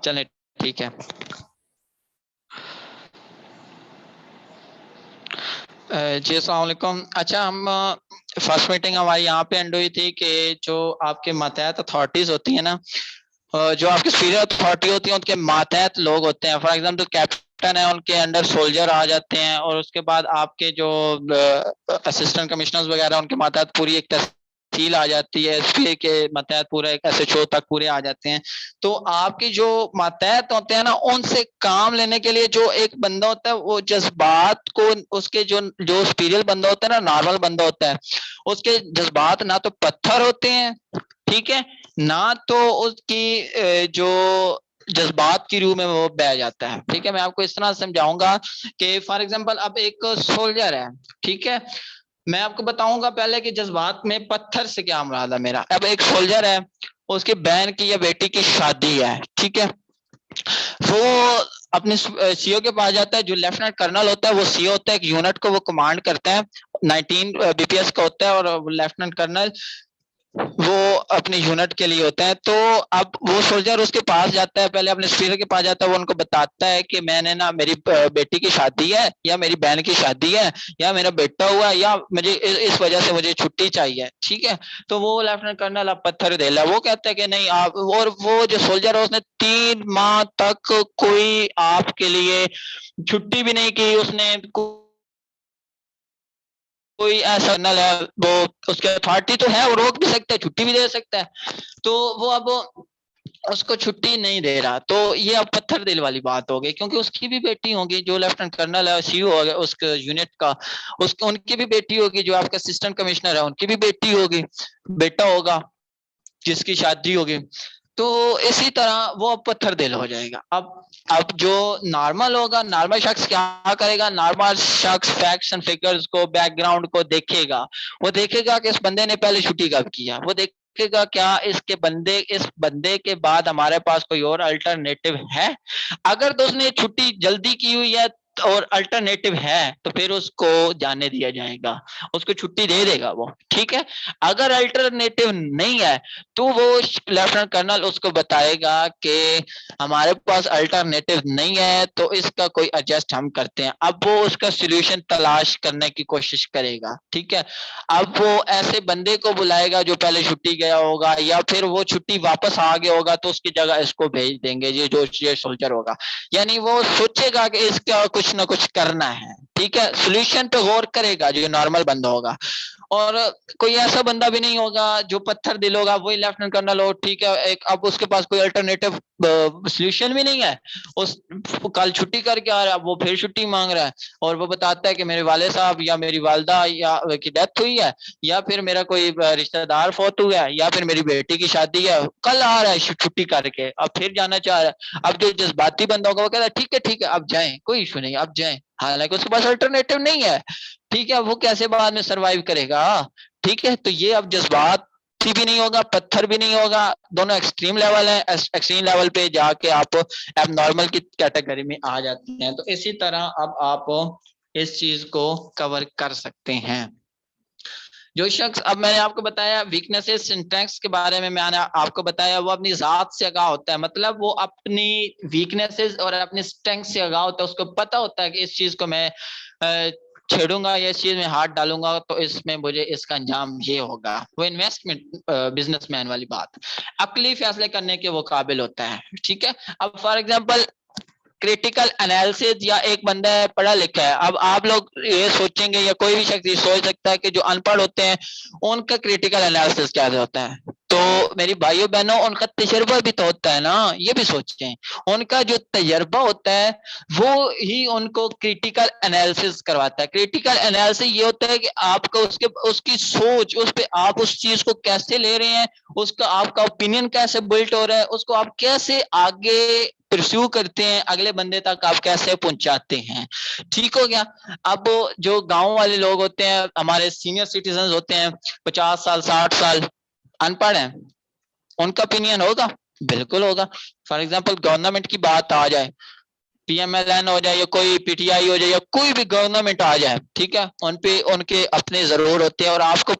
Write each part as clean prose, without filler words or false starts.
چلیں ٹھیک ہے. جی السلام علیکم. اچھا ہم فرسٹ میٹنگ ہماری یہاں پہ اینڈ ہوئی تھی کہ جو آپ کے ماتحت اتھارٹیز ہوتی ہیں نا, جو آپ کی سپیریئر اتھارٹی ہوتی ہیں ان کے ماتحت لوگ ہوتے ہیں. فار ایگزامپل کیپٹن ہے, ان کے انڈر سولجر آ جاتے ہیں, اور اس کے بعد آپ کے جو اسسٹنٹ کمشنرز وغیرہ ان کے ماتحت پوری ایک تحصیل آ جاتی ہے, ایس پی اے کے ماتحت پورا ایک ایس ایچ او تک پورے آ جاتے ہیں. تو آپ کی جو ماتحت ہوتے ہیں نا, ان سے کام لینے کے لیے جو ایک بندہ ہوتا ہے وہ جذبات کو, اس کے جو سپیریئر بندہ ہوتا ہے نا, نارمل بندہ ہوتا ہے, اس کے جذبات نہ تو پتھر ہوتے ہیں, ٹھیک ہے, نہ تو اس کی جو جذبات کی روح میں وہ بہ جاتا ہے. ٹھیک ہے, میں آپ کو اس طرح سمجھاؤں گا کہ فار ایگزامپل اب ایک سولجر ہے, ٹھیک ہے, میں آپ کو بتاؤں گا پہلے کہ جذبات میں پتھر سے کیا مراد ہے میرا. اب ایک سولجر ہے, اس کی بہن کی یا بیٹی کی شادی ہے, ٹھیک ہے, وہ اپنے سی او کے پاس جاتا ہے. جو لیفٹیننٹ کرنل ہوتا ہے وہ سی او ہوتا ہے, ایک یونٹ کو وہ کمانڈ کرتا ہے, 19 بی پی ایس کا ہوتا ہے, اور لیفٹیننٹ کرنل وہ اپنے یونٹ کے لیے ہوتا ہے. تو اب وہ سولجر اس کے پاس جاتا ہے, پہلے اپنے سپیریئر کے پاس جاتا ہے, وہ ان کو بتاتا ہے کہ میں نے نا میری بیٹی کی شادی ہے, یا میری بہن کی شادی ہے, یا میرا بیٹا ہوا ہے, یا مجھے اس وجہ سے مجھے چھٹی چاہیے, ٹھیک ہے. تو وہ لیفٹیننٹ کرنل اب پتھر دے رہا ہے, وہ کہتا ہے کہ نہیں آپ, اور وہ جو سولجر ہے اس نے 3 ماہ تک کوئی آپ کے لیے چھٹی بھی نہیں کی, اس نے کوئی ایسا نہ ہے, وہ اس کے اتھارٹی تو ہے, وہ روک بھی سکتا ہے, چھٹی بھی دے سکتا ہے, تو وہ اب اس کو چھٹی نہیں دے رہا. تو یہ اب پتھر دل والی بات ہو گئی, کیونکہ اس کی بھی بیٹی ہوگی, جو لیفٹیننٹ کرنل ہے, سی او ہوگا اس کے یونٹ کا, ان کی بھی بیٹی ہوگی, جو آپ کا اسسٹنٹ کمشنر ہے ان کی بھی بیٹی ہوگی, بیٹا ہوگا جس کی شادی ہوگی. تو اسی طرح وہ پتھر دل ہو جائے گا. اب جو نارمل ہوگا, نارمل شخص کیا کرے گا, نارمل شخص فیکٹس اینڈ فگرز کو, بیک گراؤنڈ کو دیکھے گا. وہ دیکھے گا کہ اس بندے نے پہلے چھٹی کب کیا, وہ دیکھے گا کیا اس بندے کے بعد ہمارے پاس کوئی اور الٹرنیٹو ہے. اگر تو اس نے چھٹی جلدی کی ہوئی ہے اور الٹرنیٹو ہے تو پھر اس کو جانے دیا جائے گا, اس کو چھٹی دے دے گا وہ, ٹھیک ہے. اگر الٹرنیٹو نہیں ہے تو وہ لیفٹیننٹ کرنل اس کو بتائے گا کہ ہمارے پاس الٹرنیٹو نہیں ہے, تو اس کا کوئی ایڈجسٹ ہم کرتے ہیں. اب وہ اس کا سولوشن تلاش کرنے کی کوشش کرے گا, ٹھیک ہے. اب وہ ایسے بندے کو بلائے گا جو پہلے چھٹی گیا ہوگا, یا پھر وہ چھٹی واپس آ گیا ہوگا تو اس کی جگہ اس کو بھیج دیں گے, یہ سولجر ہوگا. یعنی وہ سوچے گا کہ اس کا کچھ نہ کچھ کرنا ہے, ٹھیک ہے, سولوشن پہ غور کرے گا جو نارمل بندہ ہوگا. اور کوئی ایسا بندہ بھی نہیں ہوگا جو پتھر دل ہوگا, وہی لیفٹیننٹ کرنل ہو, ٹھیک ہے, اب اس کے پاس کوئی الٹرنیٹو سولوشن بھی نہیں ہے, اس کل چھٹی کر کے آ رہا ہے, وہ پھر چھٹی مانگ رہا ہے, اور وہ بتاتا ہے کہ میرے والد صاحب یا میری والدہ یا کی ڈیتھ ہوئی ہے, یا پھر میرا کوئی رشتہ دار فوت ہوا ہے, یا پھر میری بیٹی کی شادی ہے, کل آ رہا ہے چھٹی کر کے, اب پھر جانا چاہ رہا ہے. اب جو جذباتی بندہ ہوگا وہ کہتا ہے ٹھیک ہے اب جائیں, کوئی ایشو نہیں, اب جائیں, حالانکہ اس کے پاس الٹرنیٹو نہیں ہے, ٹھیک ہے. وہ کیسے بعد میں سروائیو کرے گا, ٹھیک ہے. تو یہ اب جذبات بھی نہیں ہوگا, پتھر بھی نہیں ہوگا, دونوں ایکسٹریم لیول ہیں. ایکسٹریم لیول پہ جا کے آپ ایب نارمل کی کیٹیگری میں آ جاتے ہیں. تو اسی طرح اب آپ اس چیز کو کور کر سکتے ہیں. جو شخص, اب میں نے آپ کو بتایا ویکنیسز سنٹیکس کے بارے میں نے آپ کو بتایا, وہ اپنی ذات سے آگاہ ہوتا ہے, مطلب وہ اپنی ویکنیسز اور اپنی اسٹرینگتھ سے آگاہ ہوتا ہے. اس کو پتا ہوتا ہے کہ اس چیز کو میں چھیڑوں گا یا اس چیز میں ہاتھ ڈالوں گا تو اس میں مجھے اس کا انجام یہ ہوگا. وہ انویسٹمنٹ بزنس مین والی بات, عقلی فیصلے کرنے کے وہ قابل ہوتا ہے, ٹھیک ہے. اب فار ایگزامپل کریٹیکل انالیسس, یا ایک بندہ پڑھا لکھا ہے, اب آپ لوگ یہ سوچیں گے یا کوئی بھی شخص یہ سوچ سکتا ہے کہ جو ان پڑھ ہوتے ہیں ان کا کریٹیکل انالیسس کیا ہوتا ہے. تو میری بھائیوں بہنوں, ان کا تجربہ بھی تو ہوتا ہے نا, یہ بھی سوچیں. ان کا جو تجربہ ہوتا ہے وہ ہی ان کو کریٹیکل انالیسس کرواتا ہے. کریٹیکل انالیسس یہ ہوتا ہے کہ آپ کو اس کی سوچ, اس پہ آپ اس چیز کو کیسے لے رہے ہیں, اس کا آپ کا اوپینین کیسے بلٹ ہو رہا ہے, اس کو آپ کیسے آگے پرسیو کرتے ہیں, اگلے بندے تک آپ کیسے پہنچاتے ہیں, ٹھیک ہو گیا. اب جو گاؤں والے لوگ ہوتے ہیں, ہمارے سینئر سٹیزنز ہوتے ہیں, 50 سال 60 سال ان پڑھ ہیں, ان کا اوپینین ہوگا, بالکل ہوگا. فار ایگزامپل گورنمنٹ کی بات آ جائے PMLN ہو جائے یا کوئی PTI ہو جائے یا کوئی بھی گورنمنٹ آ جائے, ٹھیک ہے, ان پہ ان کے اپنے ضرور ہوتے ہیں. اور آپ کو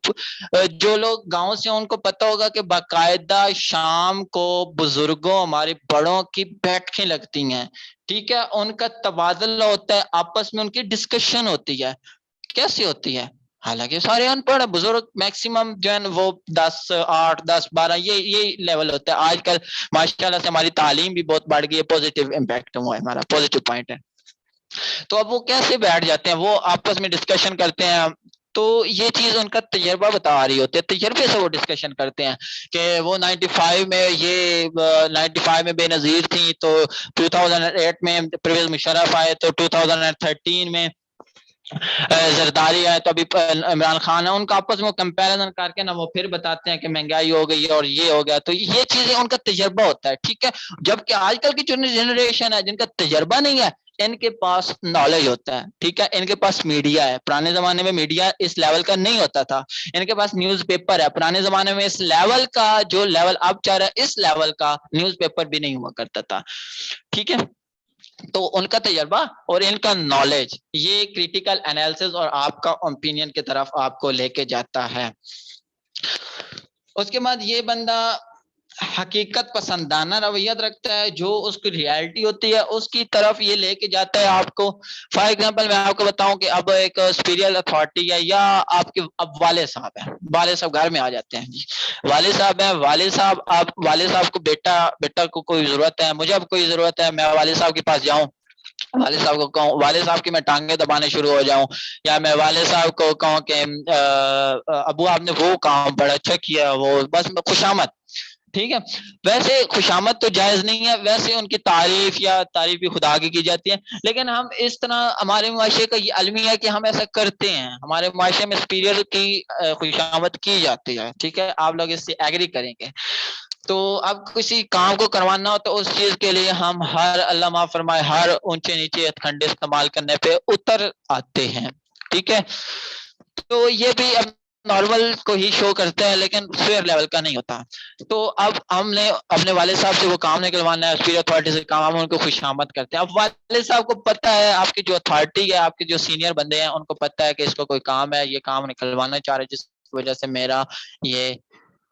جو لوگ گاؤں سے ان کو پتہ ہوگا کہ باقاعدہ شام کو بزرگوں ہمارے بڑوں کی بیٹھیں لگتی ہیں, ٹھیک ہے, ان کا تبادلہ ہوتا ہے, آپس میں ان کی ڈسکشن ہوتی ہے. کیسی ہوتی ہے؟ حالانکہ سارے ان پڑھ بزرگ میکسیمم جو ہے وہ 10 8 10 12 یہ لیول ہوتا ہے. آج کل ماشاءاللہ سے ہماری تعلیم بھی بہت بڑھ گئی ہے, پوزیٹو امپیکٹ ہوا ہے, ہمارا پوزیٹو پوائنٹ ہے. تو اب وہ کیسے بیٹھ جاتے ہیں, وہ آپس میں ڈسکشن کرتے ہیں. تو یہ چیز ان کا تجربہ بتا رہی ہوتی ہے, تجربے سے وہ ڈسکشن کرتے ہیں کہ وہ 95 میں یہ 95 میں بے نظیر تھی, تو 2008 میں پرویز مشرف آئے, تو 2013 میں زرداری ہے, تو ابھی عمران خان ہے. ان کا آپس میں کمپیریزن کر کے نا وہ پھر بتاتے ہیں کہ مہنگائی ہو گئی ہے اور یہ ہو گیا. تو یہ چیزیں ان کا تجربہ ہوتا ہے, ٹھیک ہے. جبکہ آج کل کی جو جنریشن ہے جن کا تجربہ نہیں ہے, ان کے پاس نالج ہوتا ہے, ٹھیک ہے, ان کے پاس میڈیا ہے. پرانے زمانے میں میڈیا اس لیول کا نہیں ہوتا تھا, ان کے پاس نیوز پیپر ہے. پرانے زمانے میں اس لیول کا جو لیول اب چاہ رہا ہے اس لیول کا نیوز پیپر بھی نہیں ہوا کرتا تھا, ٹھیک ہے. تو ان کا تجربہ اور ان کا نالج یہ کریٹیکل انالیسس اور آپ کا اوپینین کی طرف آپ کو لے کے جاتا ہے. اس کے بعد یہ بندہ حقیقت پسندانہ رویت رکھتا ہے, جو اس کی ریالٹی ہوتی ہے اس کی طرف یہ لے کے جاتا ہے آپ کو. فار ایگزامپل میں آپ کو بتاؤں کہ اب ایک سپیریئر اتھارٹی ہے یا آپ کے اب والد صاحب ہیں, والد صاحب گھر میں آ جاتے ہیں, جی والد صاحب ہیں, والد صاحب آپ والد صاحب کو بیٹا کو کوئی ضرورت ہے, مجھے اب کوئی ضرورت ہے, میں والد صاحب کے پاس جاؤں, والد صاحب کو کہوں, والد صاحب کی میں ٹانگیں دبانے شروع ہو جاؤں, یا میں والد صاحب کو کہوں کہ ابو آپ نے وہ کام بڑا اچھا کیا, وہ بس خوشامد, ٹھیک ہے. ویسے خوشامد تو جائز نہیں ہے, ویسے ان کی تعریف یا تعریف بھی خدا کی جاتی ہے. لیکن ہم اس طرح ہمارے معاشرے کا یہ المیہ ہے کہ ہم ایسا کرتے ہیں, ہمارے معاشرے میں سپیریئر کی خوشامد کی جاتی ہے, ٹھیک ہے. آپ لوگ اس سے ایگری کریں گے. تو اب کسی کام کو کروانا ہو تو اس چیز کے لیے ہم ہر اللہ معاف فرمائے ہر اونچے نیچے کھنڈ استعمال کرنے پہ اتر آتے ہیں, ٹھیک ہے. تو یہ بھی اب نارمل کو ہی شو کرتا ہے لیکن فیئر لیول کا نہیں ہوتا. تو اب ہم نے اپنے والد صاحب سے وہ کام نکلوانا ہے, سپیریئر اتھارٹی سے کام, ہم ان کو خوشامد کرتے ہیں. اب والد صاحب کو پتہ ہے, آپ کی جو اتھارٹی ہے, آپ کے جو سینئر بندے ہیں, ان کو پتہ ہے کہ اس کو کوئی کام ہے, یہ کام نکلوانا چاہ رہے جس وجہ سے میرا یہ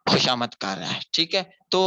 خوشامد کر رہا ہے, ٹھیک ہے. تو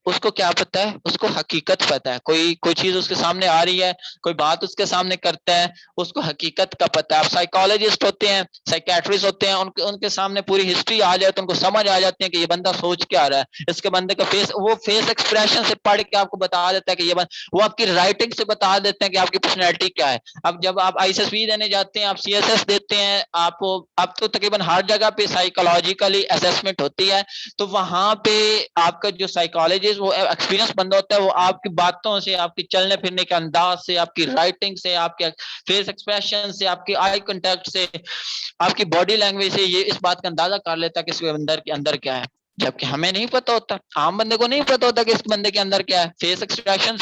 اس کو کیا پتہ ہے, اس کو حقیقت پتہ ہے. کوئی چیز اس کے سامنے آ رہی ہے, کوئی بات اس کے سامنے کرتا ہے, اس کو حقیقت کا پتہ ہے. اب سائیکالوجسٹ ہوتے ہیں, سائیکیٹرسٹ ہوتے ہیں, ان کے سامنے پوری ہسٹری آ جائے تو ان کو سمجھ آ جاتی ہے کہ یہ بندہ سوچ کیا رہا ہے. اس کے بندے کا فیس, وہ فیس ایکسپریشن سے پڑھ کے آپ کو بتا دیتا ہے کہ یہ وہ آپ کی رائٹنگ سے بتا دیتے ہیں کہ آپ کی پرسنالٹی کیا ہے. اب جب آپ ISSB دینے جاتے ہیں, آپ CSS دیتے ہیں, آپ اب تو تقریباً ہر جگہ پہ سائیکالوجیکلی اسیسمنٹ ہوتی ہے. تو وہاں پہ آپ کا جو سائیکالوجسٹ وہ ایکسپیرینس بندہ ہوتا ہے, وہ آپ کی باتوں سے, آپ کی چلنے پھرنے کے انداز سے, آپ کی رائٹنگ سے, آپ کے فیس ایکسپریشن سے, آپ کی آئی کنٹیکٹ سے, آپ کی باڈی لینگویج سے یہ اس بات کا اندازہ کر لیتا ہے کہ اس کے اندر کیا ہے. جبکہ ہمیں نہیں پتہ ہوتا, عام بندے کو نہیں پتہ ہوتا کہ اس بندے کے اندر کیا ہے. فیس ایکسپریشن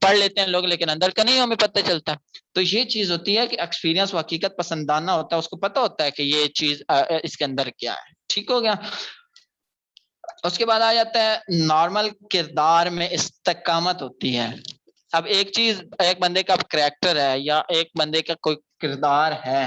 پڑھ لیتے ہیں لوگ لیکن اندر کا نہیں ہمیں پتہ چلتا. تو یہ چیز ہوتی ہے کہ ایکسپیرینس حقیقت پسندانہ ہوتا ہے, اس کو پتہ ہوتا ہے کہ یہ چیز اس کے اندر کیا ہے, ٹھیک ہو گیا. اس کے بعد آ جاتا ہے نارمل کردار میں استقامت ہوتی ہے. اب ایک چیز, ایک بندے کا کریکٹر ہے یا ایک بندے کا کوئی کردار ہے,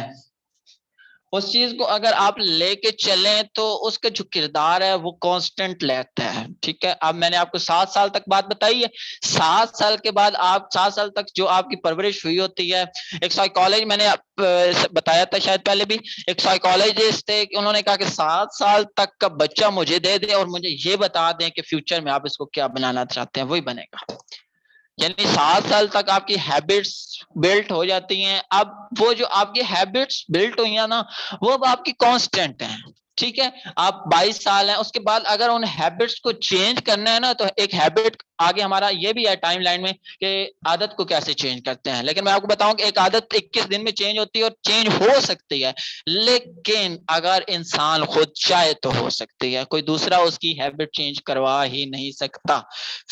اس چیز کو اگر آپ لے کے چلیں تو اس کا جو کردار ہے وہ کانسٹنٹ لیتا ہے, ٹھیک ہے. اب میں نے آپ کو 7 سال تک بات بتائی ہے, 7 سال کے بعد آپ 7 سال تک جو آپ کی پرورش ہوئی ہوتی ہے, ایک سائیکالوجی میں نے بتایا تھا شاید پہلے بھی, ایک سائیکالوجسٹ تھے کہ انہوں نے کہا کہ 7 سال تک کا بچہ مجھے دے دے اور مجھے یہ بتا دیں کہ فیوچر میں آپ اس کو کیا بنانا چاہتے ہیں, وہی بنے گا. یعنی 7 سال تک آپ کی ہیبٹس بلٹ ہو جاتی ہیں. اب وہ جو آپ کی ہیبٹس بلٹ ہوئی ہیں نا, وہ اب آپ کی کانسٹنٹ ہیں, ٹھیک ہے. آپ 22 سال ہیں, اس کے بعد اگر ان ہیبٹس کو چینج کرنا ہے نا, تو ایک ہیبٹ آگے ہمارا یہ بھی ہے ٹائم لائن میں کہ عادت کو کیسے چینج کرتے ہیں. لیکن میں آپ کو بتاؤں کہ ایک عادت 21 دن میں چینج ہوتی ہے اور چینج ہو سکتی ہے, لیکن اگر انسان خود چاہے تو ہو سکتی ہے. کوئی دوسرا اس کی ہیبٹ چینج کروا ہی نہیں سکتا.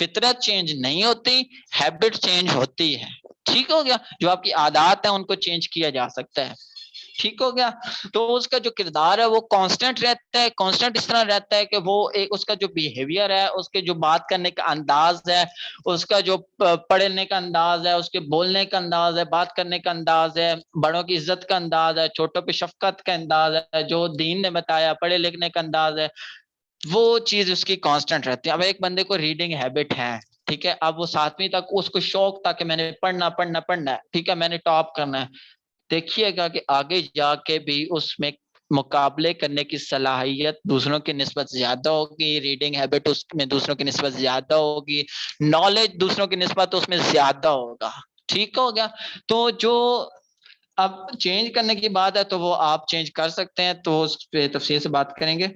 فطرت چینج نہیں ہوتی, ہیبٹ چینج ہوتی ہے, ٹھیک ہو گیا. جو آپ کی عادات ہیں ان کو چینج کیا جا سکتا ہے. ٹھیک ہو گیا. تو اس کا جو کردار ہے وہ کانسٹنٹ رہتا ہے. کانسٹنٹ اس طرح رہتا ہے کہ وہ ایک اس کا جو بیہیویئر ہے, اس کے جو بات کرنے کا انداز ہے, اس کا جو پڑھنے کا انداز ہے, اس کے بولنے کا انداز ہے, بات کرنے کا انداز ہے, بڑوں کی عزت کا انداز ہے, چھوٹوں پہ شفقت کا انداز ہے, جو دین نے بتایا پڑھے لکھنے کا انداز ہے, وہ چیز اس کی کانسٹنٹ رہتی ہے. اب ایک بندے کو ریڈنگ ہیبٹ ہے, ٹھیک ہے, اب وہ 7ویں تک اس کو شوق تھا کہ میں نے پڑھنا ہے, ٹھیک ہے, میں نے ٹاپ کرنا ہے. دیکھیے گا کہ آگے جا کے بھی اس میں مقابلے کرنے کی صلاحیت دوسروں کی نسبت زیادہ ہوگی, ریڈنگ ہیبٹ اس میں دوسروں کی نسبت زیادہ ہوگی, نالج دوسروں کی نسبت اس میں زیادہ ہوگا. ٹھیک ہو گیا. تو جو اب چینج کرنے کی بات ہے تو وہ آپ چینج کر سکتے ہیں, تو اس پہ تفصیل سے بات کریں گے.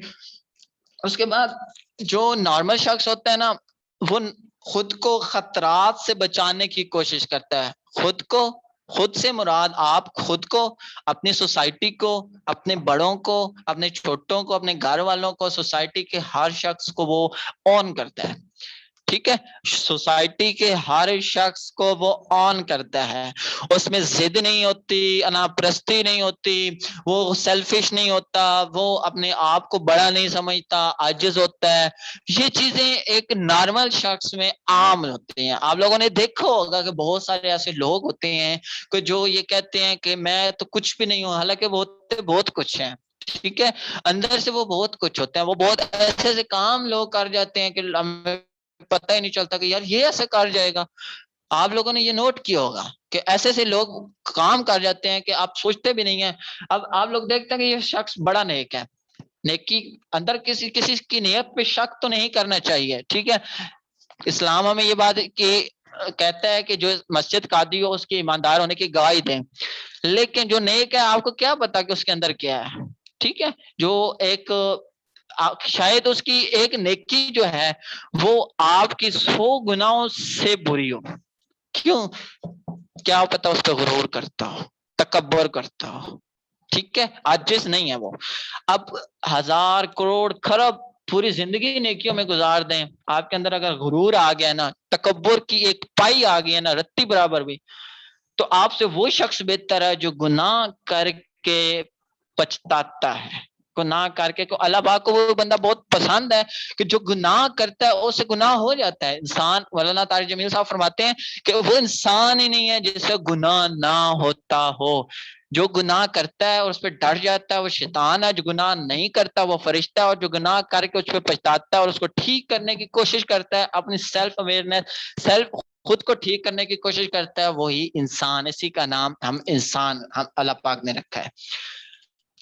اس کے بعد جو نارمل شخص ہوتا ہے نا, وہ خود کو خطرات سے بچانے کی کوشش کرتا ہے. خود سے مراد آپ خود کو, اپنی سوسائٹی کو, اپنے بڑوں کو, اپنے چھوٹوں کو, اپنے گھر والوں کو, سوسائٹی کے ہر شخص کو وہ اون کرتا ہے. ٹھیک ہے, سوسائٹی کے ہر شخص کو وہ آن کرتا ہے. اس میں ضد نہیں ہوتی, اناپرستی نہیں ہوتی, وہ سیلفش نہیں ہوتا, وہ اپنے آپ کو بڑا نہیں سمجھتا, عاجز ہوتا ہے. یہ چیزیں ایک نارمل شخص میں عام ہوتی ہیں. آپ لوگوں نے دیکھا ہوگا کہ بہت سارے ایسے لوگ ہوتے ہیں کہ جو یہ کہتے ہیں کہ میں تو کچھ بھی نہیں ہوں, حالانکہ وہ بہت کچھ ہیں. ٹھیک ہے, اندر سے وہ بہت کچھ ہوتے ہیں. وہ بہت ایسے ایسے کام لوگ کر جاتے ہیں کہ ہمیں پتہ ہی نہیں چلتا کہ یار یہ ایسے کر جائے گا. آپ لوگوں نے یہ نوٹ کیا ہوگا کہ ایسے ایسے لوگ کام کر جاتے ہیں کہ آپ سوچتے بھی نہیں ہیں. اب آپ لوگ دیکھتے ہیں کہ یہ شخص بڑا نیک ہے, نیکی اندر کسی کی نیت پہ شک تو نہیں کرنا چاہیے. ٹھیک ہے, اسلام ہمیں یہ بات کہ کہتا ہے کہ جو مسجد قادی ہو اس کی ایماندار ہونے کی گواہی دیں, لیکن جو نیک ہے آپ کو کیا پتا کہ اس کے اندر کیا ہے. ٹھیک ہے, جو ایک شاید اس کی ایک نیکی جو ہے وہ آپ کی 100 گناہوں سے بری ہو. کیوں؟ کیا پتا اس پہ غرور کرتا ہو, تکبر کرتا ہو. ٹھیک ہے, عاجز نہیں ہے وہ. اب 1000 کروڑ خرب پوری زندگی نیکیوں میں گزار دیں, آپ کے اندر اگر غرور آ گیا نا, تکبر کی ایک پائی آ گئی ہے نا, رتی برابر بھی, تو آپ سے وہ شخص بہتر ہے جو گناہ کر کے پچھتاتا ہے. گناہ کر کے کو اللہ پاک کو وہ بندہ بہت پسند ہے کہ جو گناہ کرتا ہے اس سے گناہ ہو جاتا ہے. انسان, مولانا طارق جمیل صاحب فرماتے ہیں کہ وہ انسان ہی نہیں ہے جس سے گناہ نہ ہوتا ہو. جو گناہ کرتا ہے اور اس پہ ڈر جاتا ہے وہ شیطان ہے, جو گناہ نہیں کرتا وہ فرشتہ ہے, اور جو گناہ کر کے اس پہ پچھتاتا ہے اور اس کو ٹھیک کرنے کی کوشش کرتا ہے, اپنی سیلف اویئرنیس, خود کو ٹھیک کرنے کی کوشش کرتا ہے, وہی انسان. اسی کا نام ہم انسان اللہ پاک نے رکھا ہے.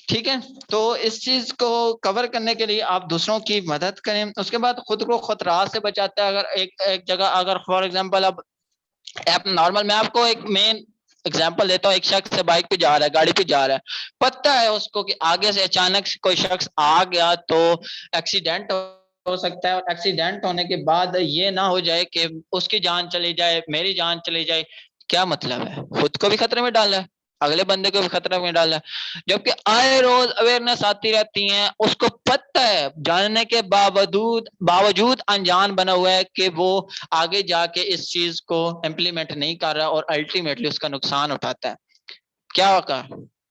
ٹھیک ہے, تو اس چیز کو کور کرنے کے لیے آپ دوسروں کی مدد کریں. اس کے بعد خود کو خطرات سے بچاتا ہے. اگر ایک جگہ, اگر فار ایگزامپل اب نارمل, میں آپ کو ایک مین ایگزامپل دیتا ہوں. ایک شخص سے بائک پہ جا رہا ہے, گاڑی پہ جا رہا ہے, پتہ ہے اس کو کہ آگے سے اچانک کوئی شخص آ گیا تو ایکسیڈنٹ ہو سکتا ہے, اور ایکسیڈنٹ ہونے کے بعد یہ نہ ہو جائے کہ اس کی جان چلی جائے, میری جان چلی جائے. کیا مطلب ہے؟ خود کو بھی خطرے میں ڈالا ہے, اگلے بندے کو بھی خطرے میں ڈالا ہے. جبکہ آئے روز اویئرنیس آتی رہتی ہیں, اس کو پتہ ہے جاننے کے باوجود انجان بنا ہوا ہے کہ وہ آگے جا کے اس چیز کو امپلیمنٹ نہیں کر رہا, اور الٹیمیٹلی اس کا نقصان اٹھاتا ہے. کیا ہوگا؟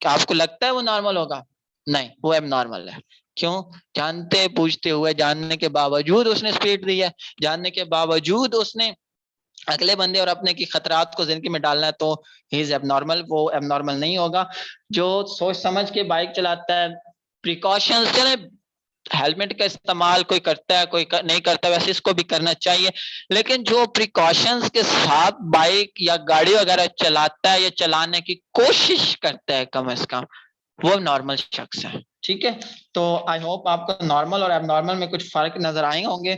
کیا آپ کو لگتا ہے وہ نارمل ہوگا؟ نہیں, وہ اب نارمل ہے. کیوں؟ جانتے پوچھتے ہوئے, جاننے کے باوجود اس نے سپیڈ دی ہے, جاننے کے باوجود اس نے اگلے بندے اور اپنے کی خطرات کو زندگی میں ڈالنا ہے, تو ہی از ایب نارمل. وہ ایب نارمل نہیں ہوگا. جو سوچ سمجھ کے بائک چلاتا ہے, پریکاشنز, چلیں ہیلمٹ کا استعمال کوئی کرتا ہے کوئی نہیں کرتا, ویسے اس کو بھی کرنا چاہیے, لیکن جو پریکاشنز کے ساتھ بائک یا گاڑی وغیرہ چلاتا ہے یا چلانے کی کوشش کرتا ہے کم از کم, وہ نارمل شخص ہے. ٹھیک ہے, تو آئی ہوپ آپ کو نارمل اور ایب نارمل میں کچھ فرق نظر آئے ہوں گے.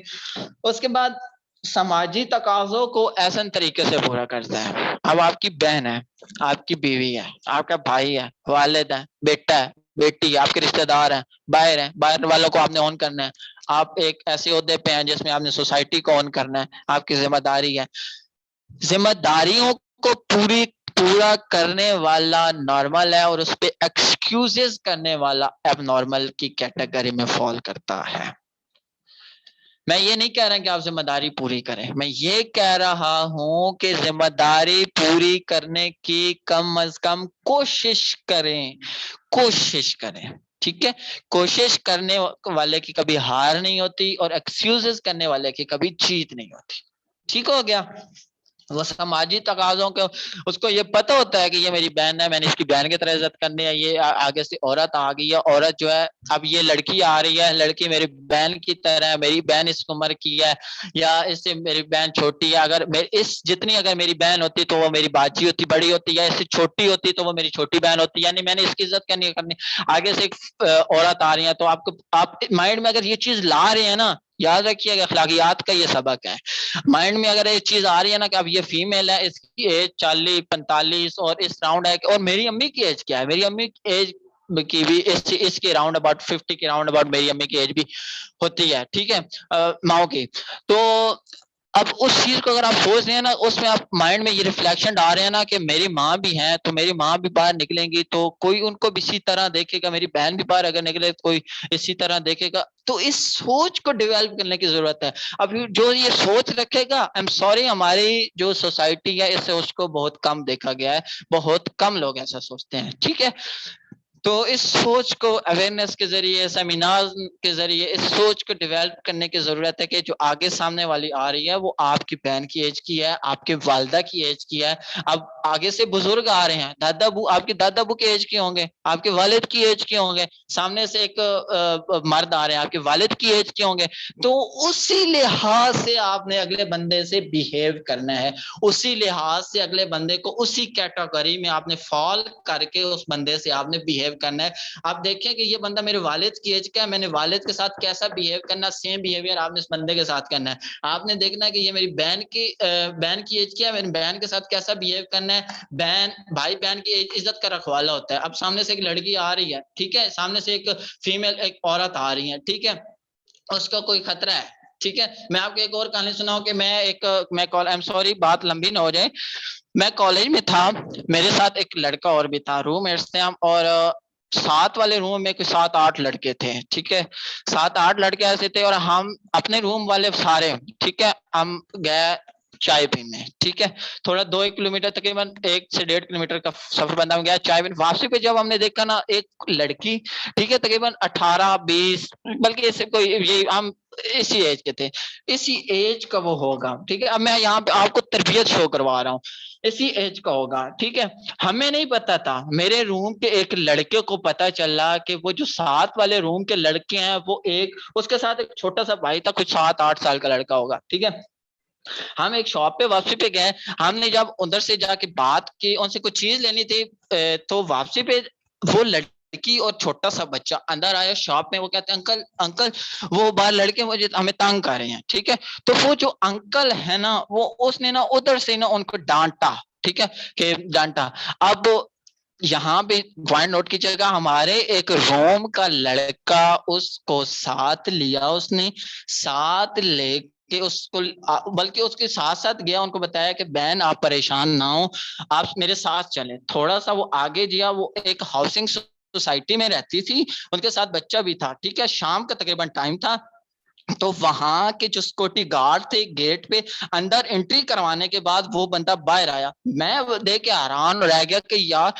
اس کے بعد سماجی تقاضوں کو ایسن طریقے سے پورا کرتا ہے. اب آپ کی بہن ہے, آپ کی بیوی ہے, آپ کا بھائی ہے, والد ہے, بیٹا ہے, بیٹی ہے, آپ کے رشتہ دار ہیں, باہر ہیں, باہر والوں کو آپ نے اون کرنا ہے. آپ ایک ایسے عہدے پہ ہیں جس میں آپ نے سوسائٹی کو اون کرنا ہے, آپ کی ذمہ داری ہے. ذمہ داریوں کو پورا کرنے والا نارمل ہے, اور اس پہ ایکسکیوزز کرنے والا ایب نارمل کی کیٹیگری میں فال کرتا ہے. میں یہ نہیں کہہ رہا کہ آپ ذمہ داری پوری کریں، میں یہ کہہ رہا ہوں کہ ذمہ داری پوری کرنے کی کم از کم کوشش کریں، کوشش کریں، ٹھیک ہے؟ کوشش کرنے والے کی کبھی ہار نہیں ہوتی، اور ایکسکیوزز کرنے والے کی کبھی جیت نہیں ہوتی، ٹھیک ہو گیا؟ وہ سماجی تقاضوں کے اس کو یہ پتہ ہوتا ہے کہ یہ میری بہن ہے، میں نے اس کی بہن کی طرح عزت کرنی ہے، یہ آگے سے عورت آ گئی ہے، عورت جو ہے اب یہ لڑکی آ رہی ہے، لڑکی میری بہن کی طرح ہے، میری بہن اس عمر کی ہے یا اس سے میری بہن چھوٹی ہے، اگر اس جتنی اگر میری بہن ہوتی تو وہ میری باجی ہوتی، بڑی ہوتی، یا اس سے چھوٹی ہوتی تو وہ میری چھوٹی بہن ہوتی، یعنی میں نے اس کی عزت کرنی آگے سے ایک عورت آ رہی ہے تو آپ مائنڈ میں اگر یہ چیز لا رہے ہیں نا، یاد رکھیے گا اخلاقیات کا یہ سبق ہے، مائنڈ میں اگر یہ چیز آ رہی ہے نا کہ اب یہ فیمیل ہے، اس کی ایج 40-45 اور اس راؤنڈ ہے، اور میری امی کی ایج کیا ہے، میری امی کی ایج کی بھی اس کے راؤنڈ اباؤٹ 50 کے راؤنڈ اباؤٹ میری امی کی ایج بھی ہوتی ہے، ٹھیک ہے، ماؤں کی، تو اب اس چیز کو اگر آپ سوچ رہے ہیں نا، اس میں آپ مائنڈ میں یہ ریفلیکشن ڈال رہے ہیں نا کہ میری ماں بھی ہیں تو میری ماں بھی باہر نکلیں گی تو کوئی ان کو بھی اسی طرح دیکھے گا، میری بہن بھی باہر اگر نکلے تو کوئی اسی طرح دیکھے گا، تو اس سوچ کو ڈیولپ کرنے کی ضرورت ہے۔ اب جو یہ سوچ رکھے گا، آئی ایم سوری، ہماری جو سوسائٹی ہے اس سے اس کو بہت کم دیکھا گیا ہے، بہت کم لوگ ایسا سوچتے ہیں، ٹھیک ہے؟ تو اس سوچ کو اویئرنیس کے ذریعے، سیمینار کے ذریعے اس سوچ کو ڈیولپ کرنے کی ضرورت ہے کہ جو آگے سامنے والی آ رہی ہے وہ آپ کی بہن کی ایج کی ہے، آپ کے والدہ کی ایج کی ہے، اب آگے سے بزرگ آ رہے ہیں، دادا ابو، آپ کے دادا ابو کے ایج کے ہوں گے، آپ کے والد کی ایج کے ہوں گے، سامنے سے ایک مرد آ رہے ہیں آپ کے والد کی ایج کے ہوں گے، تو اسی لحاظ سے آپ نے اگلے بندے سے بیہیو کرنا ہے، اسی لحاظ سے اگلے بندے کو اسی کیٹیگری میں آپ نے فال کر کے اس بندے سے آپ نے بیہیو کرنا ہے۔ آپ دیکھیں کہ یہ بندہ میرے والد کی ایج کا ہے، میں نے والد کے ساتھ کیسا بیہیو کرنا، سیم بیہیویئر آپ نے اس بندے کے ساتھ کرنا ہے۔ آپ نے دیکھنا ہے کہ یہ میری بہن کی ایج کیا ہے، میری بہن کے ساتھ کیسا بیہیو کرنا ہے۔ بھائی بہن کی عزت کا رکھوالا ہوتا ہے۔ اب سامنے سے ایک لڑکی آ رہی ہے، ٹھیک ہے، سامنے سے ایک فیمیل، ایک عورت آ رہی ہے، ٹھیک ہے، اس کا کوئی خطرہ ہے، ٹھیک ہے۔ میں آپ کو ایک اور کہانی سناؤں کہ بات لمبی نہ ہو جائے، میں کالج میں تھا، میرے ساتھ ایک لڑکا اور بھی تھا، روم میٹس تھے ہم، اور 7 والے روم میں کوئی 7-8 لڑکے تھے، ٹھیک ہے، 7-8 لڑکے ایسے تھے، اور ہم اپنے روم والے سارے، ٹھیک ہے، ہم گئے چائے پینے، ٹھیک ہے، تھوڑا 2-1 کلومیٹر، تقریباً 1 سے 1.5 کلومیٹر کا سفر بندہ گیا چائے پینے، واپسی پہ جب ہم نے دیکھا نا ایک لڑکی، ٹھیک ہے، تقریباً 18-20، بلکہ اس سے کوئی یہ ہم اسی ایج کے تھے، اسی ایج کا وہ ہوگا، ٹھیک ہے، اب میں یہاں پہ آپ کو تربیت شو کروا رہا ہوں، اسی ایج کا ہوگا، ٹھیک ہے۔ ہمیں نہیں پتا تھا، میرے روم کے ایک لڑکے کو پتا چلا کہ وہ جو 7 والے روم کے لڑکے ہیں، وہ اس کے ساتھ ایک چھوٹا سا بھائی تھا، کچھ 7-8 سال کا لڑکا ہوگا، ٹھیک ہے۔ ہم ایک شاپ پہ واپسی پہ گئے، ہم نے جب ادھر سے جا کے بات کی، ان سے کچھ چیز لینی تھی، تو واپسی پہ وہ لڑکی اور چھوٹا سا بچہ اندر آیا شاپ میں، وہ کہتے ہیں انکل وہ باہر لڑکے ہمیں تنگ کر رہے ہیں، ٹھیک ہے۔ تو وہ جو انکل ہے نا، وہ اس نے نا ادھر سے نا ان کو ڈانٹا، ٹھیک ہے، کہ ڈانٹا۔ اب یہاں پہ پوائنٹ نوٹ کیجیے گا، ہمارے ایک روم کا لڑکا اس کو ساتھ لیا، اس نے ساتھ لے کہ اس کو، بلکہ اس کے ساتھ ساتھ گیا، ان کو بتایا کہ بہن آپ پریشان نہ ہو، آپ میرے ساتھ چلیں، تھوڑا سا وہ آگے گیا، وہ ایک ہاؤسنگ سوسائٹی میں رہتی تھی، ان کے ساتھ بچہ بھی تھا، ٹھیک ہے، شام کا تقریباً ٹائم تھا، تو وہاں کے جو سیکورٹی گارڈ تھے گیٹ پہ اندر انٹری کروانے کے بعد وہ بندہ باہر آیا، میں دیکھ کے حیران رہ گیا کہ یار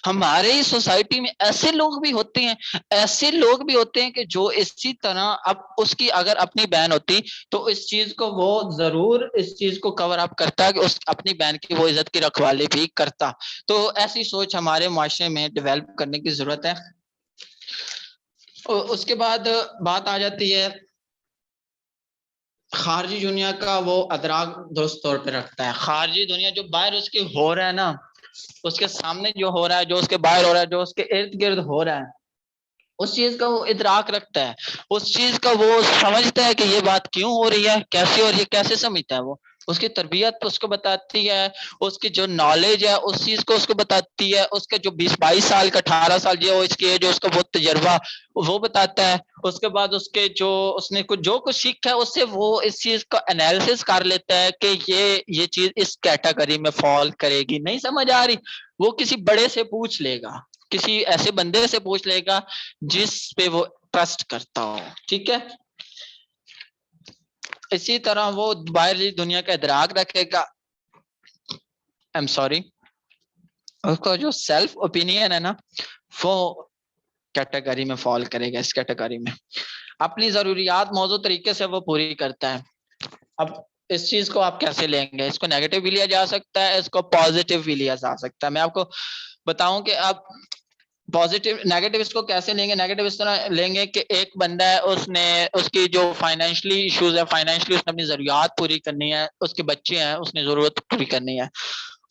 ہمارے سوسائٹی میں ایسے لوگ بھی ہوتے ہیں، ایسے لوگ بھی ہوتے ہیں کہ جو اسی طرح، اب اس کی اگر اپنی بہن ہوتی تو اس چیز کو وہ ضرور اس چیز کو کور اپ کرتا کہ اس اپنی بہن کی وہ عزت کی رکھوالی بھی کرتا، تو ایسی سوچ ہمارے معاشرے میں ڈیولپ کرنے کی ضرورت ہے۔ اس کے بعد بات آ جاتی ہے خارجی دنیا کا، وہ ادراک درست طور پہ رکھتا ہے، خارجی دنیا جو باہر اس کی ہو رہا ہے نا، اس کے سامنے جو ہو رہا ہے، جو اس کے باہر ہو رہا ہے، جو اس کے ارد گرد ہو رہا ہے، اس چیز کا وہ ادراک رکھتا ہے، اس چیز کا وہ سمجھتا ہے کہ یہ بات کیوں ہو رہی ہے، کیسے ہو رہی ہے، کیسے سمجھتا ہے وہ، اس کی تربیت اس کو بتاتی ہے، اس کی جو نالج ہے اس چیز کو اس کو بتاتی ہے، اس کا جو 20-22 سال کا 18 سال جو اس کی جو اس کا بہت تجربہ وہ بتاتا ہے، اس کے بعد اس کے جو اس نے جو کچھ سیکھا ہے اس سے وہ اس چیز کا انالیسس کر لیتا ہے کہ یہ چیز اس کیٹیگری میں فال کرے گی، نہیں سمجھ آ رہی، وہ کسی بڑے سے پوچھ لے گا، کسی ایسے بندے سے پوچھ لے گا جس پہ وہ ٹرسٹ کرتا ہو، ٹھیک ہے۔ اسی طرح وہ باہری دنیا کا ادراک رکھے گا. اس کو جو سیلف اوپینین ہے نا وہ کیٹیگری میں فال کرے گا. اس کیٹیگری میں اپنی ضروریات موضوع طریقے سے وہ پوری کرتا ہے. اب اس چیز کو آپ کیسے لیں گے؟ اس کو نیگیٹو بھی لیا جا سکتا ہے, اس کو پازیٹیو بھی لیا جا سکتا ہے. میں آپ کو بتاؤں کہ آپ پازیٹیو نیگیٹو اس کو کیسے لیں گے. نیگیٹو اس طرح لیں گے کہ ایک بندہ ہے, اس کی جو فائنینشلی ایشوز ہے, فائنینشلی اس نے اپنی ضروریات پوری کرنی ہے, اس کے بچے ہیں, اس نے ضرورت پوری کرنی ہے.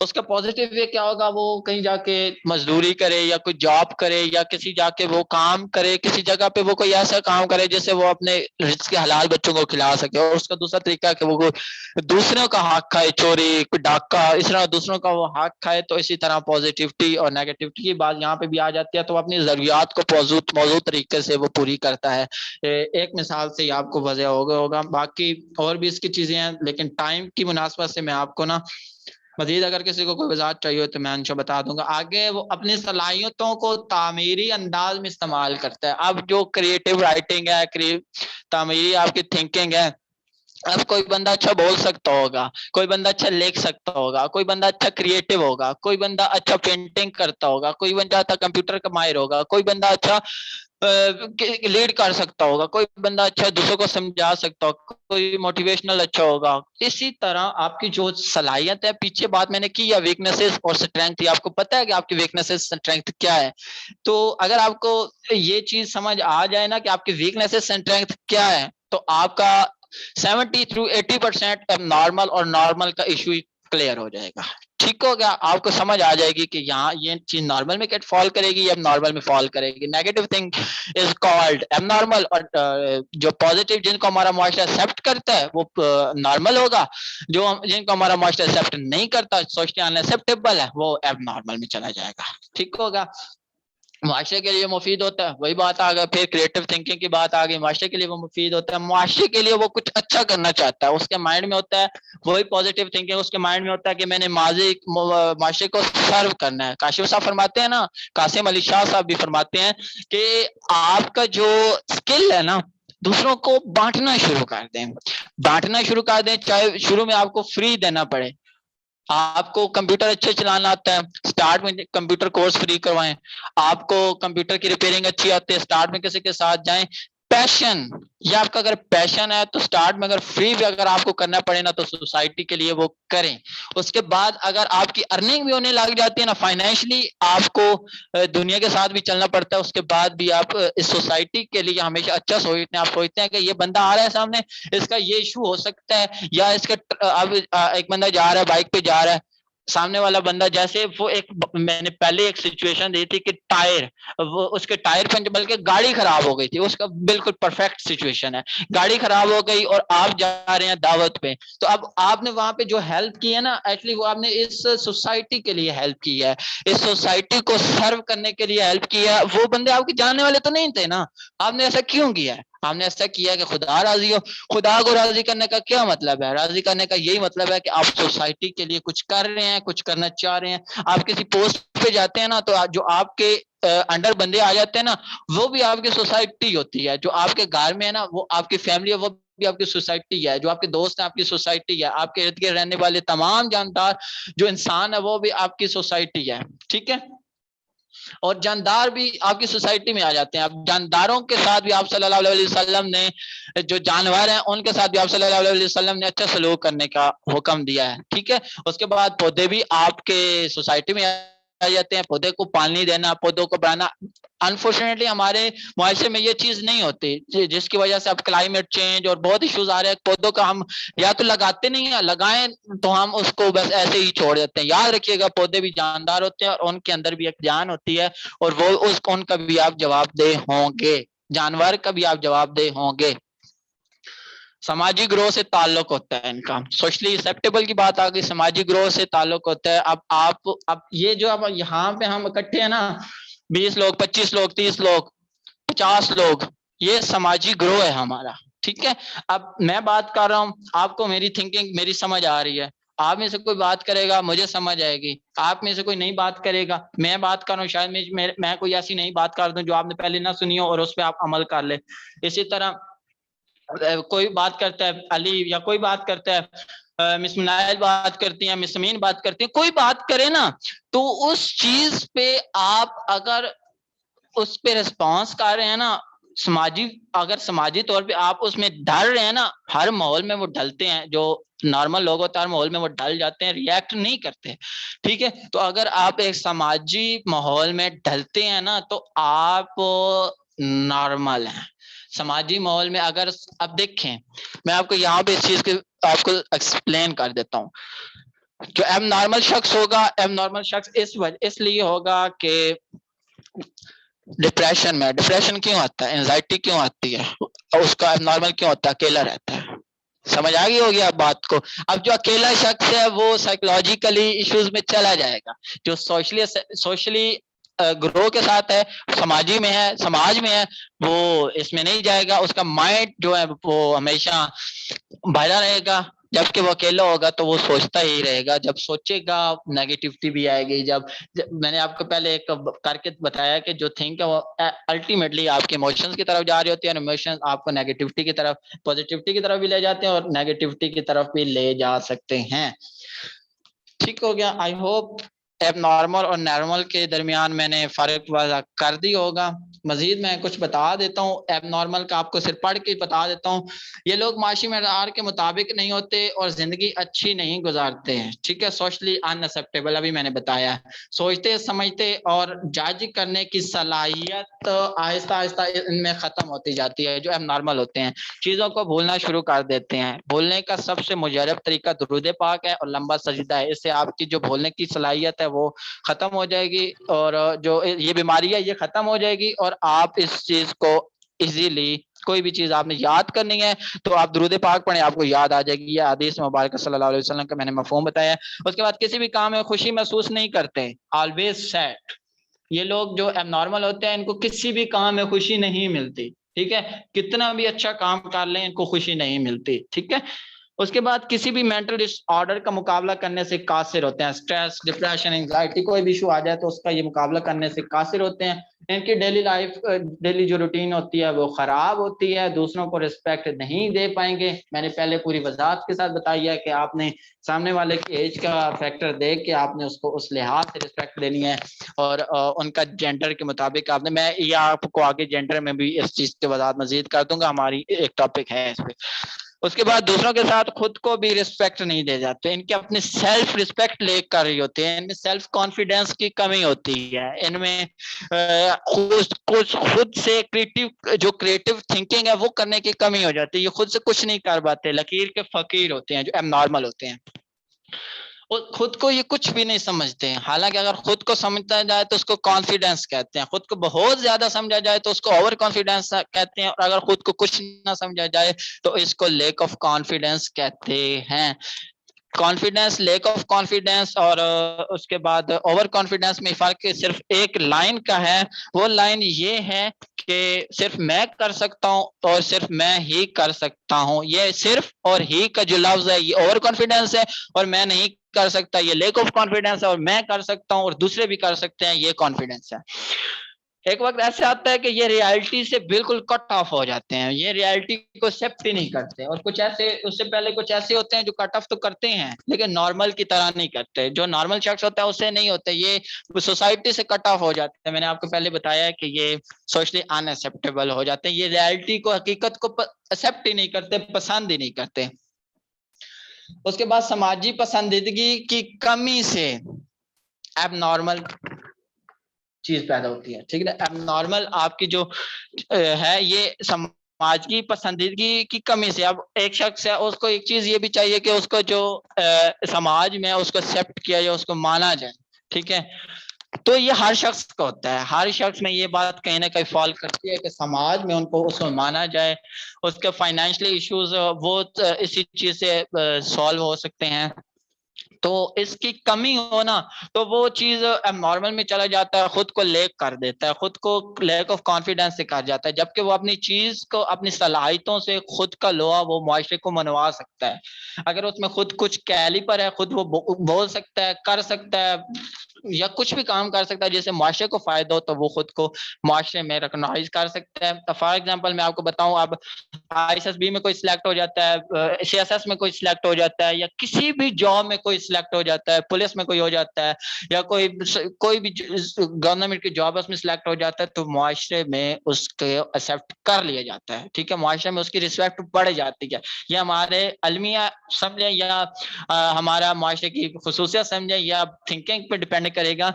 اس کا پازیٹیو وے کیا ہوگا؟ وہ کہیں جا کے مزدوری کرے یا کوئی جاب کرے یا کسی جا کے وہ کام کرے, کسی جگہ پہ وہ کوئی ایسا کام کرے جس سے وہ اپنے رزق کے حلال بچوں کو کھلا سکے. اور اس کا دوسرا طریقہ ہے کہ وہ دوسروں کا حق کھائے, چوری, کوئی ڈاکہ, اس طرح دوسروں کا وہ حق کھائے. تو اسی طرح پازیٹیوٹی اور نیگیٹیوٹی کی بات یہاں پہ بھی آ جاتی ہے. تو اپنی ضروریات کو موضوع طریقے سے وہ پوری کرتا ہے. ایک مثال سے آپ کو واضح ہوگا. باقی اور بھی اس کی چیزیں ہیں, لیکن ٹائم کی مناسبت سے میں آپ کو نا مزید اگر کسی کو کوئی وضاحت چاہیے تو میں انشاء بتا دوں گا. آگے وہ اپنی صلاحیتوں کو تعمیری انداز میں استعمال کرتا ہے. اب جو کریٹو رائٹنگ ہے, تعمیری آپ کی تھنکنگ ہے, اب کوئی بندہ اچھا بول سکتا ہوگا, کوئی بندہ اچھا لکھ سکتا ہوگا, کوئی بندہ اچھا کریٹو ہوگا, کوئی بندہ اچھا پینٹنگ کرتا ہوگا, کوئی بندہ اچھا کمپیوٹر کا ماہر ہوگا, کوئی بندہ اچھا لیڈ کر سکتا ہوگا, کوئی بندہ اچھا دوسروں کو سمجھا سکتا ہوگا, کوئی موٹیویشنل اچھا ہوگا. اسی طرح آپ کی جو صلاحیت ہے, پیچھے بات میں نے کی ہے ویکنیسز اور اسٹرینتھ, آپ کو پتا ہے کہ آپ کی ویکنیسز اسٹرینتھ کیا ہے. تو اگر آپ کو یہ چیز سمجھ آ جائے نا کہ آپ کی ویکنیسز اسٹرینتھ کیا ہے, تو آپ کا 70-80% اب نارمل اور نارمل کا ایشو کلیئر ہو جائے گا. ٹھیک ہو گیا؟ آپ کو سمجھ آ جائے گی کہ یہاں یہ چیز نارمل میں فال کرے گی یا نارمل میں فال کرے گی. نیگیٹو تھنگ از کالڈ اب نارمل, اور جو پازیٹیو جن کو ہمارا معاشرہ ایکسپٹ کرتا ہے وہ نارمل ہوگا, جن کو ہمارا معاشرہ ایکسپٹ نہیں کرتا, سوچتے ہیں انایکسیپٹیبل ہے, وہ اب نارمل میں چلا جائے گا. ٹھیک ہوگا؟ معاشرے کے لیے مفید ہوتا ہے, وہی بات آ گئی. پھر کریٹو تھنکنگ کی بات آ گئی, معاشرے کے لیے وہ مفید ہوتا ہے, معاشرے کے لیے وہ کچھ اچھا کرنا چاہتا ہے, اس کے مائنڈ میں ہوتا ہے وہی پازیٹیو تھنکنگ, اس کے مائنڈ میں ہوتا ہے کہ میں نے معاشرے کو سرو کرنا ہے. کاشف صاحب فرماتے ہیں نا, قاسم علی شاہ صاحب بھی فرماتے ہیں کہ آپ کا جو اسکل ہے نا, دوسروں کو بانٹنا شروع کر دیں, بانٹنا شروع کر دیں. چاہے شروع میں آپ کو فری دینا پڑے, آپ کو کمپیوٹر اچھے چلانا آتا ہے, سٹارٹ میں کمپیوٹر کورس فری کروائیں. آپ کو کمپیوٹر کی ریپیئرنگ اچھی آتی ہے, سٹارٹ میں کسی کے ساتھ جائیں. پیشن, یہ آپ کا اگر پیشن ہے تو سٹارٹ میں اگر فری بھی اگر آپ کو کرنا پڑے نا تو سوسائٹی کے لیے وہ کریں. اس کے بعد اگر آپ کی ارننگ بھی ہونے لگ جاتی ہے نا, فائنینشلی آپ کو دنیا کے ساتھ بھی چلنا پڑتا ہے, اس کے بعد بھی آپ اس سوسائٹی کے لیے ہمیشہ اچھا سوچتے ہیں. آپ سوچتے ہیں کہ یہ بندہ آ رہا ہے سامنے, اس کا یہ ایشو ہو سکتا ہے, یا اس کے اب ایک بندہ جا رہا ہے بائک پہ جا رہا ہے, سامنے والا بندہ جیسے وہ ایک, میں نے پہلے ایک سچویشن دی تھی کہ ٹائر, وہ اس کے ٹائر پنچ, بلکہ گاڑی خراب ہو گئی تھی, اس کا بالکل پرفیکٹ سچویشن ہے, گاڑی خراب ہو گئی اور آپ جا رہے ہیں دعوت پہ. تو اب آپ نے وہاں پہ جو ہیلپ کی ہے نا, ایکچولی وہ آپ نے اس سوسائٹی کے لیے ہیلپ کی ہے, اس سوسائٹی کو سرو کرنے کے لیے ہیلپ کی ہے. وہ بندے آپ کے جاننے والے تو نہیں تھے نا, آپ نے ایسا کیوں کیا ہے؟ آپ نے ایسا کیا کہ خدا راضی ہو. خدا کو راضی کرنے کا کیا مطلب ہے؟ راضی کرنے کا یہی مطلب ہے کہ آپ سوسائٹی کے لیے کچھ کر رہے ہیں, کچھ کرنا چاہ رہے ہیں. آپ کسی پوسٹ پہ جاتے ہیں نا, تو جو آپ کے انڈر بندے آ جاتے ہیں نا, وہ بھی آپ کی سوسائٹی ہوتی ہے. جو آپ کے گھر میں ہے نا, وہ آپ کی فیملی ہے, وہ بھی آپ کی سوسائٹی ہے. جو آپ کے دوست ہیں آپ کی سوسائٹی ہے. آپ کے ارد گرد رہنے والے تمام جاندار جو انسان ہے وہ بھی آپ کی سوسائٹی ہے. ٹھیک ہے؟ اور جاندار بھی آپ کی سوسائٹی میں آ جاتے ہیں. اب جانداروں کے ساتھ بھی آپ صلی اللہ علیہ وسلم نے, جو جانور ہیں ان کے ساتھ بھی آپ صلی اللہ علیہ وسلم نے اچھا سلوک کرنے کا حکم دیا ہے. ٹھیک ہے؟ اس کے بعد پودے بھی آپ کے سوسائٹی میں آ جاتے ہیں, پودے کو پانی دینا, پودوں کو بڑھانا. انفارچونیٹلی ہمارے معاشرے میں یہ چیز نہیں ہوتی, جس کی وجہ سے اب کلائمیٹ چینج اور بہت ایشوز آ رہے ہیں. پودوں کا ہم یا تو لگاتے نہیں ہیں, لگائیں تو ہم اس کو بس ایسے ہی چھوڑ دیتے ہیں. یاد رکھیے گا, پودے بھی جاندار ہوتے ہیں اور ان کے اندر بھی ایک جان ہوتی ہے, اور وہ ان کا بھی آپ جواب دہ ہوں گے, جانور کا بھی آپ جواب دہ ہوں گے. سماجی گروہ سے تعلق ہوتا ہے ان کا, سوشلی ایکسیپٹیبل کی بات آ گئی, سماجی گروہ سے تعلق ہوتا ہے. اب یہ جو اب یہاں پہ ہم اکٹھے ہیں نا, 20 لوگ, 25 لوگ, 30 لوگ, 50 لوگ, یہ سماجی گروہ ہے ہمارا. ٹھیک ہے؟ اب میں بات کر رہا ہوں, آپ کو میری تھنکنگ, میری سمجھ آ رہی ہے. آپ میں سے کوئی بات کرے گا, مجھے سمجھ آئے گی. آپ میں سے کوئی نئی بات کرے گا, میں بات کر رہا ہوں, شاید میں کوئی ایسی نئی بات کر دوں جو آپ نے پہلے نہ سنی ہو, اور اس پہ آپ عمل کر لے. اسی طرح کوئی بات کرتا ہے علی یا کوئی بات کرتا ہے مس منائل بات کرتی ہیں مس امین بات کرتی ہیں, کوئی بات کرے نا تو اس چیز پہ آپ اگر اس پہ ریسپانس کر رہے ہیں نا, اگر سماجی طور پہ آپ اس میں ڈل رہے ہیں نا, ہر ماحول میں وہ ڈلتے ہیں, جو نارمل لوگ ہوتے ہیں ہر ماحول میں وہ ڈل جاتے ہیں, ریئیکٹ نہیں کرتے, ٹھیک ہے. تو اگر آپ ایک سماجی ماحول میں ڈلتے ہیں نا تو آپ نارمل ہیں. سماجی ماحول میں اگر اب دیکھیں, میں آپ کو یہاں پہ اس چیز کو آپ کو ایکسپلین کر دیتا ہوں. جو ایب نارمل شخص ہوگا, ایب نارمل شخص اس لیے ہوگا کہ ڈپریشن کیوں آتا ہے, انزائٹی کیوں آتی ہے, اس کا ایب نارمل کیوں ہوتا ہے, اکیلا رہتا ہے. سمجھ آ گئی ہوگی آپ بات کو. اب جو اکیلا شخص ہے وہ سائیکولوجیکلی ایشوز میں چلا جائے گا. جو سوشلی گروہ کے ساتھ ہے, سماج میں ہے, وہ اس میں نہیں جائے گا. اس کا مائنڈ جو ہے وہ ہمیشہ بھرا رہے گا. جبکہ وہ اکیلا ہوگا تو وہ سوچتا ہی رہے گا, جب سوچے گا نیگیٹیوٹی بھی آئے گی. جب میں نے آپ کو پہلے ایک کر کے بتایا کہ جو تھنک ہے وہ الٹیمیٹلی آپ کے ایموشنز کی طرف جا رہی ہوتی ہے, اور ایموشنز آپ کو نیگیٹیوٹی کی طرف, پوزیٹیوٹی کی طرف بھی لے جاتے ہیں اور نیگیٹیوٹی کی طرف بھی لے جا سکتے ہیں. ٹھیک ہو گیا. آئی ہوپ ایب نارمل اور نارمل کے درمیان میں نے فرق واضح کر دی ہوگا. مزید میں کچھ بتا دیتا ہوں ایب نارمل کا, آپ کو صرف پڑھ کے بتا دیتا ہوں. یہ لوگ معاشی معیار کے مطابق نہیں ہوتے اور زندگی اچھی نہیں گزارتے ہیں, ٹھیک ہے. سوشلی ان ایکسیپٹیبل, ابھی میں نے بتایا ہے. سوچتے سمجھتے اور جج کرنے کی صلاحیت آہستہ آہستہ ان میں ختم ہوتی جاتی ہے. جو ایب نارمل ہوتے ہیں چیزوں کو بھولنا شروع کر دیتے ہیں. بھولنے کا سب سے مجرب طریقہ درود پاک ہے اور لمبا سجدہ ہے. اس سے آپ کی جو بھولنے کی صلاحیت ہے وہ ختم ہو جائے گی, اور جو یہ بیماری ہے یہ ختم ہو جائے گی, اور آپ اس چیز کو ایزیلی, کوئی بھی چیز آپ نے یاد کرنی ہے تو آپ درود پاک پڑھیں, آپ کو یاد آ جائے گی. یہ حدیث مبارکہ صلی اللہ علیہ وسلم کا میں نے مفہوم بتایا. اس کے بعد کسی بھی کام میں خوشی محسوس نہیں کرتے, آلویز سیڈ. یہ لوگ جو ایب نارمل ہوتے ہیں ان کو کسی بھی کام میں خوشی نہیں ملتی, ٹھیک ہے. کتنا بھی اچھا کام کر لیں ان کو خوشی نہیں ملتی, ٹھیک ہے. اس کے بعد کسی بھی مینٹل ڈس آرڈر کا مقابلہ کرنے سے قاصر ہوتے ہیں. اسٹریس, ڈپریشن, انگزائٹی, کوئی بھی ایشو آ جائے تو اس کا یہ مقابلہ کرنے سے قاصر ہوتے ہیں. ان کی ڈیلی جو روٹین ہوتی ہے وہ خراب ہوتی ہے. دوسروں کو رسپیکٹ نہیں دے پائیں گے. میں نے پہلے پوری وضاحت کے ساتھ بتائی ہے کہ آپ نے سامنے والے کی ایج کا فیکٹر دیکھ کے آپ نے اس کو اس لحاظ سے رسپیکٹ دینی ہے, اور ان کا جینڈر کے مطابق آپ نے, میں یہ آپ کو آگے جینڈر میں بھی اس چیز کی وضاحت مزید کر دوں گا, ہماری ایک ٹاپک ہے اس پہ. اس کے بعد دوسروں کے ساتھ خود کو بھی رسپیکٹ نہیں دے جاتے. ان کے اپنی سیلف رسپیکٹ لے کر رہی ہوتے ہیں. ان میں سیلف کانفیڈینس کی کمی ہوتی ہے. ان میں خود سے کریٹو تھنکنگ ہے وہ کرنے کی کمی ہو جاتی ہے. یہ خود سے کچھ نہیں کر پاتے, لکیر کے فقیر ہوتے ہیں جو ایب نارمل ہوتے ہیں. اور خود کو یہ کچھ بھی نہیں سمجھتے ہیں. حالانکہ اگر خود کو سمجھا جائے تو اس کو کانفیڈینس کہتے ہیں. خود کو بہت زیادہ سمجھا جائے تو اس کو اوور کانفیڈینس کہتے ہیں. اور اگر خود کو کچھ نہ سمجھا جائے تو اس کو لیک آف کانفیڈینس کہتے ہیں. کانفیڈینس, لیک آف کانفیڈینس اور اس کے بعد اوور کانفیڈینس میں فرق صرف ایک لائن کا ہے. وہ لائن یہ ہے کہ صرف میں کر سکتا ہوں اور صرف میں ہی کر سکتا ہوں. یہ صرف اور ہی کا جو لفظ ہے یہ اوور کانفیڈینس ہے, اور میں نہیں کر سکتا یہ لیک آف کانفیڈینس ہے, اور میں کر سکتا ہوں اور دوسرے بھی کر سکتے ہیں یہ کانفیڈینس ہے. ایک وقت ایسے آتا ہے کہ یہ ریالٹی سے بالکل کٹ آف ہو جاتے ہیں. یہ ریالٹی کو ایکسیپٹ ہی نہیں کرتے. اور کچھ ایسے, اس سے پہلے کچھ ایسے ہوتے ہیں جو کٹ آف تو کرتے ہیں لیکن نارمل کی طرح نہیں کرتے. جو نارمل شخص ہوتا ہے اسے نہیں ہوتے, یہ سوسائٹی سے کٹ آف ہو جاتے ہیں. میں نے آپ کو پہلے بتایا ہے کہ یہ سوشلی ان ایکسیپٹیبل ہو جاتے ہیں. یہ ریالٹی کو, حقیقت کو ایکسیپٹ ہی نہیں کرتے, پسند ہی نہیں کرتے. اس کے بعد سماجی پسندیدگی کی کمی سے ایب نارمل چیز پیدا ہوتی ہے, ٹھیک ہے. ایب نارمل آپ کی جو ہے یہ سماج کی پسندیدگی کی کمی سے. اب ایک شخص ہے اس کو ایک چیز یہ بھی چاہیے کہ اس کو جو سماج میں اس کو ایکسیپٹ کیا جائے, اس کو مانا جائے, ٹھیک ہے. تو یہ ہر شخص کا ہوتا ہے. ہر شخص میں یہ بات کہیں نہ کہیں فال کرتی ہے کہ سماج میں ان کو اس کو مانا جائے. اس کے فائنینشلی ایشوز وہ اسی چیز سے سالو ہو سکتے ہیں. تو اس کی کمی ہونا تو وہ چیز نارمل میں چلا جاتا ہے, خود کو لیک کر دیتا ہے, خود کو لیک آف کانفیڈینس سے کر جاتا ہے. جبکہ وہ اپنی چیز کو, اپنی صلاحیتوں سے خود کا لوہا وہ معاشرے کو منوا سکتا ہے. اگر اس میں خود کچھ کیلیپر ہے, خود وہ بول سکتا ہے, کر سکتا ہے, یا کچھ بھی کام کر سکتا ہے جس سے معاشرے کو فائدہ ہو تو وہ خود کو معاشرے میں ریکگنائز کر سکتا ہے. فار ایگزامپل میں آپ کو بتاؤں, اب ISSB میں کوئی سلیکٹ ہو جاتا ہے, CSS میں کوئی سلیکٹ ہو جاتا ہے, یا کسی بھی جاب میں کوئی سلیکٹ ہو جاتا ہے, پولیس میں کوئی ہو جاتا ہے, یا کوئی بھی گورنمنٹ کی جاب اس میں سلیکٹ ہو جاتا ہے, تو معاشرے میں اس کو ایکسیپٹ کر لیا جاتا ہے. ٹھیک ہے, معاشرے میں اس کی ریسپیکٹ بڑھ جاتی ہے. یہ ہمارے المیہ سمجھیں یا ہمارا معاشرے کی خصوصیت سمجھیں یا تھنکنگ پہ ڈپینڈ کرے گا,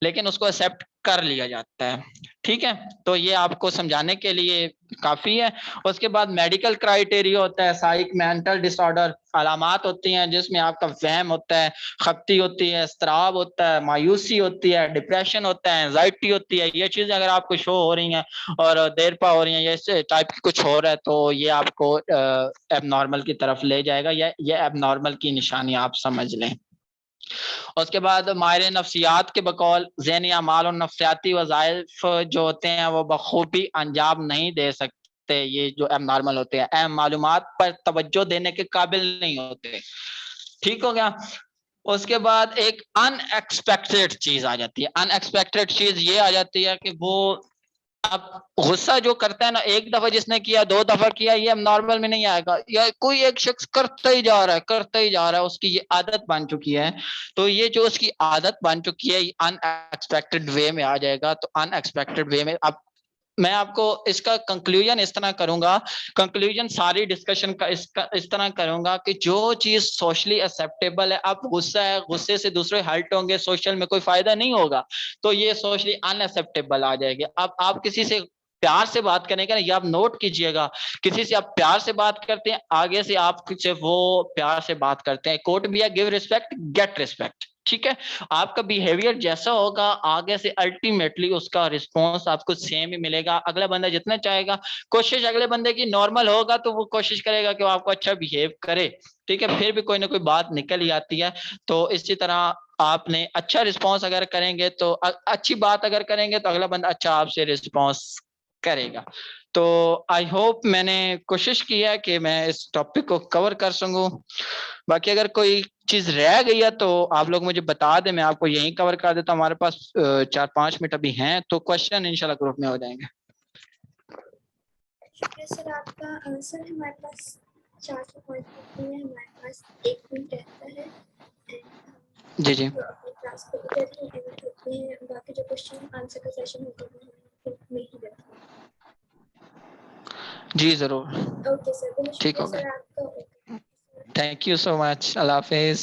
لیکن اس کو ایکسیپٹ کر لیا جاتا ہے. ٹھیک ہے, تو یہ آپ کو سمجھانے کے لیے کافی ہے. اس کے بعد میڈیکل کرائٹیریا ہوتا ہے, سائیک مینٹل ڈس آرڈر, علامات ہوتی ہیں جس میں آپ کا وہم ہوتا ہے, خپتی ہوتی ہے, اضطراب ہوتا ہے, مایوسی ہوتی ہے, ڈپریشن ہوتا ہے, اینزائٹی ہوتی ہے. یہ چیزیں اگر آپ کو شو ہو رہی ہیں اور دیر پا ہو رہی ہیں, یہ ٹائپ کی کچھ ہو رہا ہے, تو یہ آپ کو ایب نارمل کی طرف لے جائے گا, یا یہ ایب نارمل کی نشانی آپ سمجھ لیں. اس کے بعد ماہر نفسیات کے بقول ذہنی اعمال اور نفسیاتی وظائف جو ہوتے ہیں وہ بخوبی انجام نہیں دے سکتے. یہ جو ایب نارمل ہوتے ہیں اہم معلومات پر توجہ دینے کے قابل نہیں ہوتے. ٹھیک ہو گیا. اس کے بعد ایک ان ایکسپیکٹڈ چیز آ جاتی ہے. ان ایکسپیکٹڈ چیز یہ آ جاتی ہے کہ وہ اب غصہ جو کرتا ہے نا, ایک دفعہ جس نے کیا, 2 دفعہ کیا, یہ اب نارمل میں نہیں آئے گا. یا کوئی ایک شخص کرتا ہی جا رہا ہے, اس کی یہ عادت بن چکی ہے, تو یہ جو اس کی عادت بن چکی ہے ان ایکسپیکٹڈ وے میں آ جائے گا. تو ان ایکسپیکٹڈ وے میں اب میں آپ کو اس کا کنکلوژن اس طرح کروں گا, کنکلوژن ساری ڈسکشن کا اس طرح کروں گا کہ جو چیز سوشلی ایکسیپٹیبل ہے, اب غصہ ہے, غصے سے دوسرے ہرٹ ہوں گے, سوشل میں کوئی فائدہ نہیں ہوگا, تو یہ سوشلی ان ایکسیپٹیبل آ جائے گی. اب آپ کسی سے پیار سے بات کرنے کا نا, یہ آپ نوٹ کیجئے گا, کسی سے آپ پیار سے بات کرتے ہیں, آگے سے آپ سے وہ پیار سے بات کرتے ہیں. کوٹ بھی ہے, گیو ریسپیکٹ گیٹ ریسپیکٹ. ٹھیک ہے, آپ کا بیہیویئر جیسا ہوگا آگے سے الٹیمیٹلی اس کا رسپانس آپ کو سیم ہی ملے گا. اگلا بندہ جتنا چاہے گا, کوشش اگلے بندے کی نارمل ہوگا تو وہ کوشش کرے گا کہ وہ آپ کو اچھا بیہیو کرے. ٹھیک ہے, پھر بھی کوئی نہ کوئی بات نکل ہی آتی ہے. تو اسی طرح آپ نے اچھا رسپانس اگر کریں گے, تو اچھی بات اگر کریں گے, تو اگلا بندہ اچھا آپ سے رسپانس کرے گا. تو آئی ہوپ میں نے کوشش کی ہے کہ میں اس ٹاپک کو کور کر سکوں. باقی اگر کوئی چیز رہ گئی ہے تو آپ لوگ مجھے بتا دیں, میں آپ کو یہیں کور کر دیتا ہوں. ہمارے پاس 4-5 منٹ ابھی ہیں, تو کوشچن انشاءاللہ گروپ میں ہو جائیں گے. شکریہ سر آپ کا. سر ہمارے پاس 4 پوائنٹ ہوتے ہیں, ہمارے پاس 1 منٹ رہتا ہے. جی جی اپنی کلاس کو ادھر ہی اینڈ کرتے ہیں. باقی جو کوشچن آنسر کا سیشن ہوگا وہ ہم گروپ میں ہی رکھیں گے. جی ضرور, اوکے سر, بہت ٹھیک شکریہ ہوگا. سر آپ کا. اوکے, تھینک یو سو مچ. اللہ حافظ.